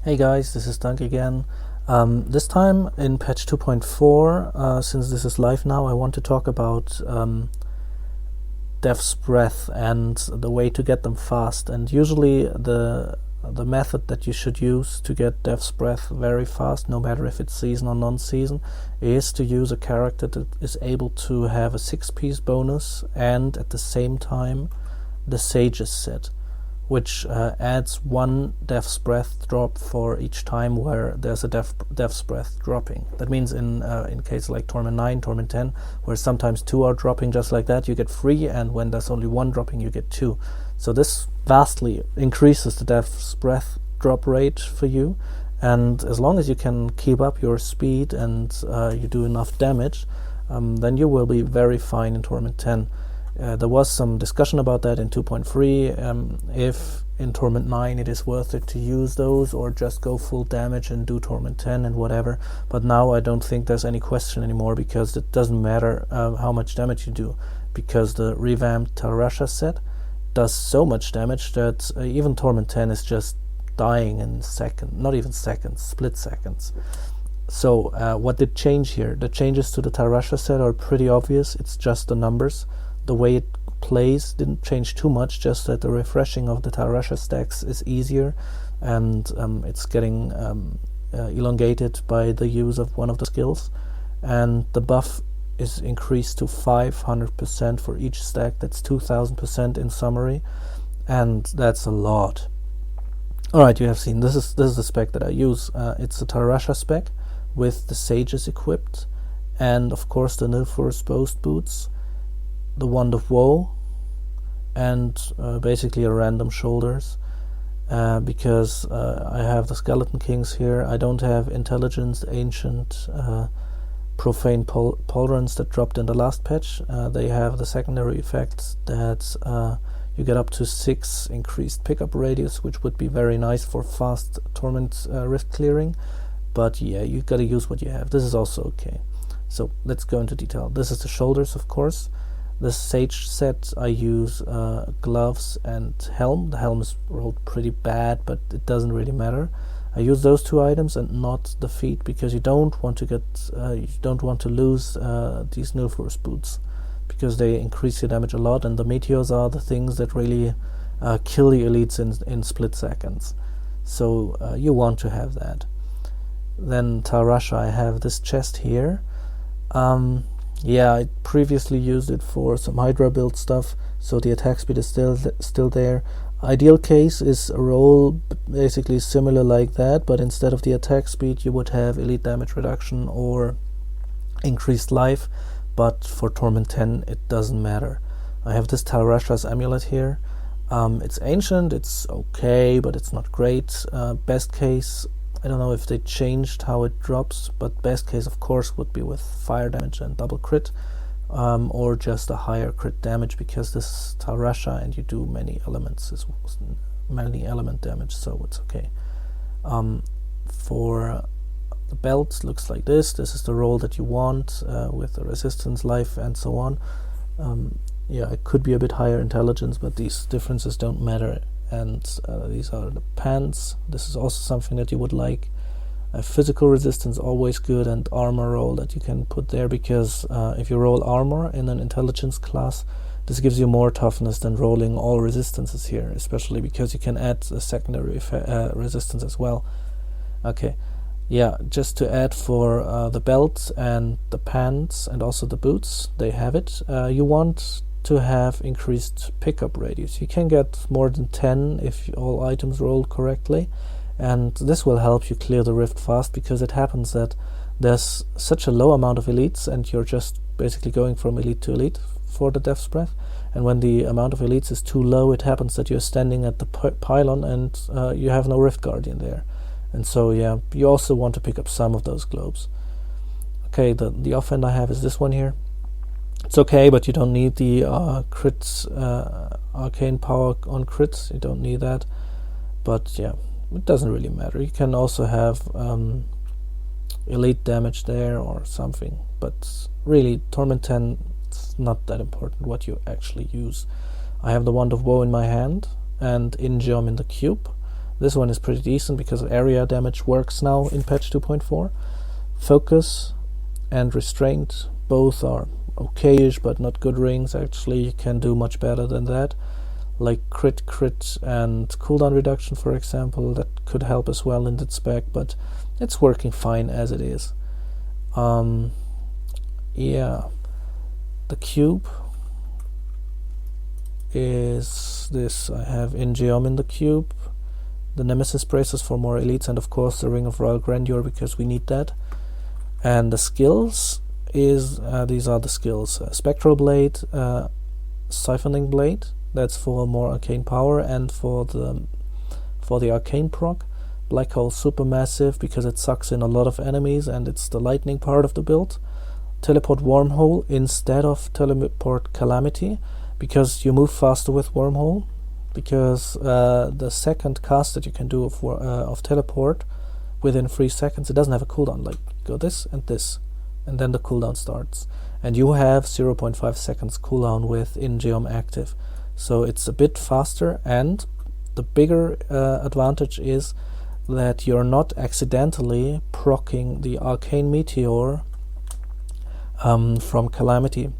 Hey guys, this is Dunk again. This time in patch 2.4, since this is live now, I want to talk about Death's Breath and the way to get them fast. And usually the method that you should use to get Death's Breath very fast, no matter if it's season or non-season, is to use a character that is able to have a 6-piece bonus and at the same time the Sage's set, which adds 1 Death's Breath drop for each time where there's a Death's Breath dropping. That means in cases like Torment 9, Torment 10, where sometimes 2 are dropping just like that, you get 3, and when there's only 1 dropping, you get 2. So this vastly increases the Death's Breath drop rate for you, and as long as you can keep up your speed and you do enough damage, then you will be very fine in Torment 10. There was some discussion about that in 2.3, if in Torment 9 it is worth it to use those or just go full damage and do Torment 10 and whatever, but now I don't think there's any question anymore, because it doesn't matter how much damage you do, because the revamped Tarasha set does so much damage that even Torment 10 is just dying in seconds, not even seconds, split seconds. So what did change here? The changes to the Tarasha set are pretty obvious. It's just the numbers. The way it plays didn't change too much, just that the refreshing of the Tarasha stacks is easier, and it's getting elongated by the use of one of the skills, and the buff is increased to 500% for each stack. That's 2000% in summary, and that's a lot. Alright, you have seen, this is the spec that I use. It's the Tarasha spec with the Sages equipped, and of course the Nilfur's Boast boots, the Wand of Woe, and basically a random shoulders, because I have the Skeleton Kings here. I don't have Intelligence, Ancient, Profane Tolerance that dropped in the last patch. They have the secondary effect that you get up to 6 increased pickup radius, which would be very nice for fast Torment rift clearing, but yeah, you gotta use what you have. This is also okay. So let's go into detail. This is the shoulders, of course. The Sage set, I use gloves and helm. The helm is rolled pretty bad, but it doesn't really matter. I use those 2 items and not the feet, because you don't want to lose these Nilfur's boots, because they increase your damage a lot, and the meteors are the things that really kill the elites in split seconds. So you want to have that. Then Tarasha, I have this chest here. Yeah, I previously used it for some Hydra build stuff, so the attack speed is still there. Ideal case is a roll basically similar like that, but instead of the attack speed you would have elite damage reduction or increased life, but for Torment 10 it doesn't matter. I have this Tarasha's amulet here. It's ancient, it's okay, but it's not great. Best case, I don't know if they changed how it drops, but best case of course would be with fire damage and double crit, or just a higher crit damage, because this is Tarasha and you do many elements, many element damage, so it's okay. For the belt, looks like this. This is the roll that you want, with the resistance, life, and so on. Yeah, it could be a bit higher intelligence, but these differences don't matter. And these are the pants. This is also something that you would like. Physical resistance, always good, and armor roll that you can put there, because if you roll armor in an intelligence class, this gives you more toughness than rolling all resistances here, especially because you can add a secondary resistance as well. Okay, yeah, just to add for the belt and the pants and also the boots, they have it. You want to have increased pickup radius. You can get more than 10 if all items roll correctly, and this will help you clear the rift fast, because it happens that there's such a low amount of elites and you're just basically going from elite to elite for the Death's Breath, and when the amount of elites is too low, it happens that you're standing at the pylon and you have no rift guardian there, and so yeah, you also want to pick up some of those globes. Okay, the offhand I have is this one here. It's okay, but you don't need the crits, arcane power on crits. You don't need that. But yeah, it doesn't really matter. You can also have elite damage there or something. But really, Torment 10, it's not that important what you actually use. I have the Wand of Woe in my hand and Ingeom in the cube. This one is pretty decent because area damage works now in patch 2.4. Focus and restraint, both are okayish but not good rings. Actually, you can do much better than that, like crit and cooldown reduction, for example. That could help as well in that spec, but it's working fine as it is. Yeah, the cube is this. I have Ingeom in the cube, the Nemesis braces for more elites, and of course the Ring of Royal Grandeur because we need that. And the skills is these are the skills: Spectral Blade, Siphoning Blade, that's for more arcane power and for the arcane proc. Black Hole Supermassive because it sucks in a lot of enemies and it's the lightning part of the build. Teleport Wormhole instead of Teleport Calamity because you move faster with Wormhole, because the second cast that you can do of Teleport within 3 seconds, it doesn't have a cooldown, like go this, and then the cooldown starts, and you have 0.5 seconds cooldown with Ingeom active, so it's a bit faster. And the bigger advantage is that you're not accidentally proccing the Arcane Meteor from Calamity.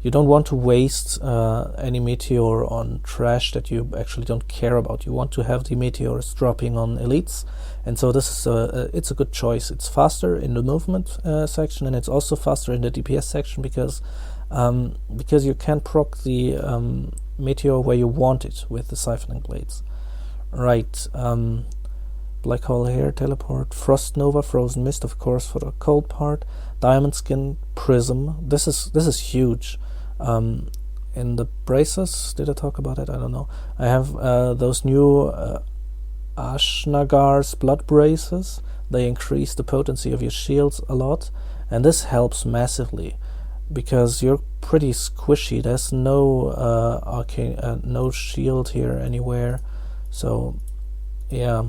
You don't want to waste any meteor on trash that you actually don't care about. You want to have the meteors dropping on elites, and so this is it's a good choice. It's faster in the movement section, and it's also faster in the DPS section because you can proc the meteor where you want it with the Siphoning Blades. Right. Black Hole here, Teleport, Frost Nova, Frozen Mist, of course, for the cold part. Diamond Skin, Prism. This is huge. In the braces, did I talk about it? I don't know. I have those new Ashnagar's blood braces. They increase the potency of your shields a lot, and this helps massively because you're pretty squishy. There's no arcane, no shield here anywhere, so yeah,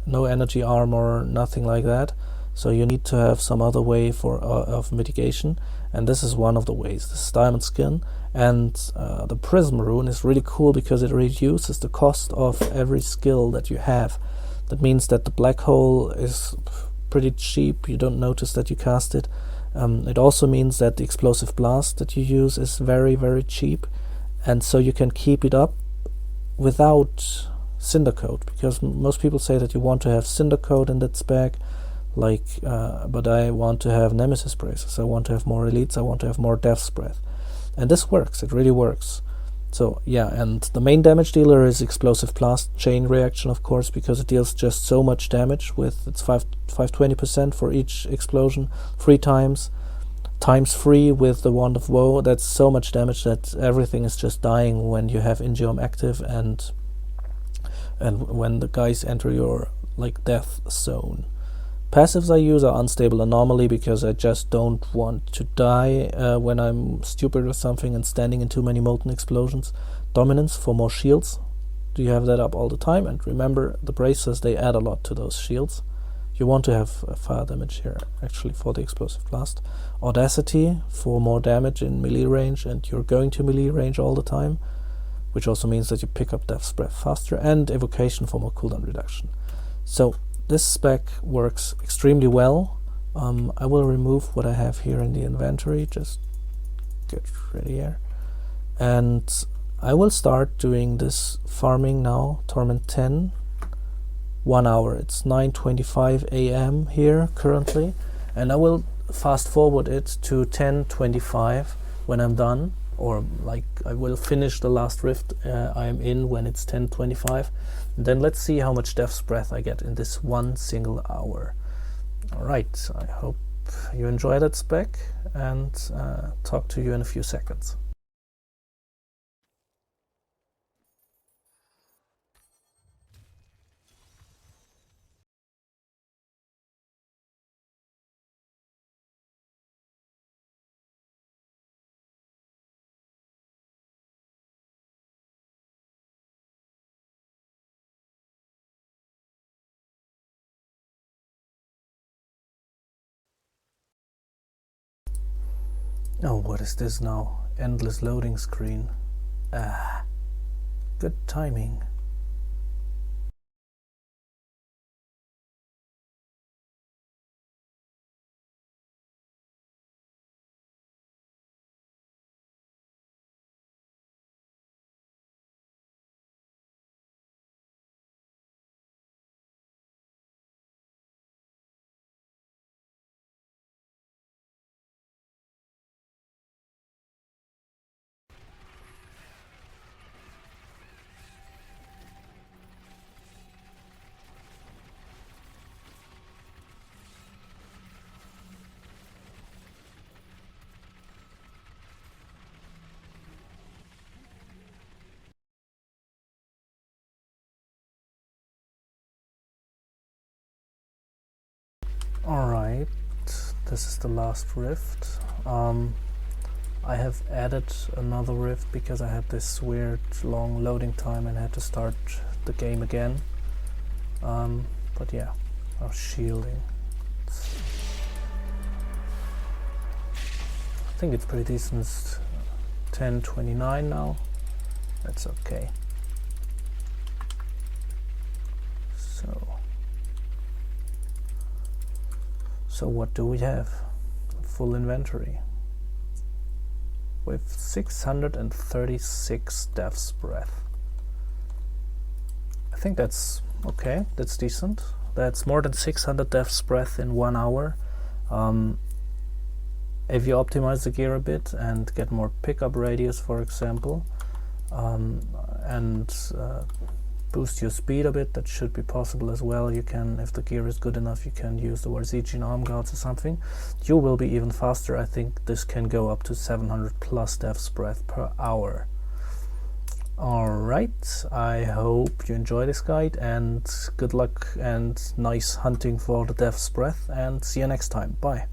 no energy armor, nothing like that. So you need to have some other way of mitigation, and this is one of the ways. This is Diamond Skin, and the Prism rune is really cool because it reduces the cost of every skill that you have. That means that the Black Hole is pretty cheap. You don't notice that you cast it. It also means that the Explosive Blast that you use is very, very cheap, and so you can keep it up without Cinder Coat, because most people say that you want to have Cinder Coat in that spec, but I want to have Nemesis braces, I want to have more elites, I want to have more Death's Breath, and this works. It really works. So yeah, and the main damage dealer is Explosive Blast Chain Reaction, of course, because it deals just so much damage with its 520% for each explosion 3 times, times 3 with the Wand of Woe. That's so much damage that everything is just dying when you have Ingeom active and when the guys enter your death zone. Passives I use are Unstable Anomaly because I just don't want to die when I'm stupid or something and standing in too many molten explosions. Dominance for more shields. Do you have that up all the time? And remember, the braces, they add a lot to those shields. You want to have fire damage here, actually, for the Explosive Blast. Audacity for more damage in melee range, and you're going to melee range all the time, which also means that you pick up Death's Breath faster, and Evocation for more cooldown reduction. So this spec works extremely well. I will remove what I have here in the inventory, just get ready here. And I will start doing this farming now, Torment 10, 1 hour. It's 9:25 a.m. here currently, and I will fast forward it to 10:25 when I'm done, or I will finish the last rift I'm in when it's 10:25. Then let's see how much Death's Breath I get in this 1 single hour. Alright, I hope you enjoy that spec, and talk to you in a few seconds. Oh, what is this now? Endless loading screen. Good timing. this is the last rift. I have added another rift because I had this weird long loading time and had to start the game again. But yeah, our shielding. I think it's pretty decent. 1029 now. That's okay. So what do we have? Full inventory with 636 Death's Breath. I think that's okay, that's decent. That's more than 600 Death's Breath in 1 hour. If you optimize the gear a bit and get more pickup radius, for example, and boost your speed a bit, that should be possible as well. You can, if the gear is good enough, you can use the Warzegian arm guards or something. You will be even faster. I think this can go up to 700 plus Death's Breath per hour. Alright, I hope you enjoy this guide, and good luck and nice hunting for the Death's Breath, and see you next time. Bye.